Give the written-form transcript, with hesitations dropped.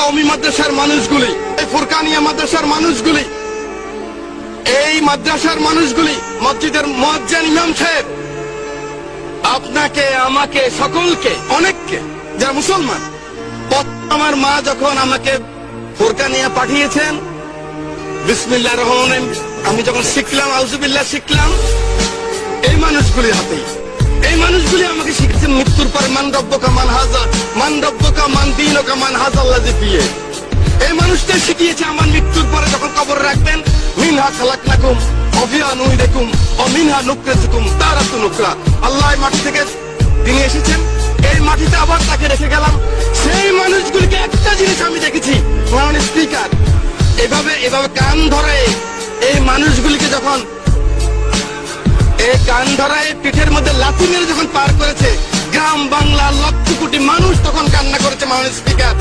কওমি মাদ্রাসার মানুষগুলি, এই ফুরকানিয়া মাদ্রাসার মানুষগুলি, এই মাদ্রাসার মানুষগুলি, মসজিদের মুয়াজ্জিন ইমাম সাহেব, আপনাকে, আমাকে, সকলকে, অনেককে, যারা মুসলমান, আমার মা যখন আমাকে ফুরকানিয়া পাঠিয়েছেন, বিসমিল্লাহির রহমানির রহিম আমি যখন শিখলাম, আউযুবিল্লাহ শিখলাম, এই মানুষগুলির হাতেই। এই মানুষগুলি আমাকে শিখেছেন মৃত্যুর পর মান রব্বুকা মান হাযা, মান রব্বুকা মান দীনুকা মান হাযাল্লাযী ফিয়ে। এই মানুষটা শিখিয়েছে আমার মৃত্যুর পরে যখন কবর রাখবেন, মিনহা খালাকনাকুম ওয়া ফিহা নুঈদুকুম ওয়া মিনহা নুখরিজুকুম তারাতুন উখরা। আল্লাহ এই মাটি থেকে তিনি এসেছেন, এই মাটিতে আবার তাকে রেখে গেলাম। সেই মানুষগুলিকে একটা জিনিস আমি দেখেছি, মাননীয় স্পিকার, এভাবে কান ধরে এই মানুষগুলিকে যখন এই কান ধরায় পিঠের মধ্যে লাথি মেরে যখন পার করেছে, গ্রাম বাংলার লক্ষ কোটি মানুষ তখন কান্না করেছে। মাননীয় স্পিকার,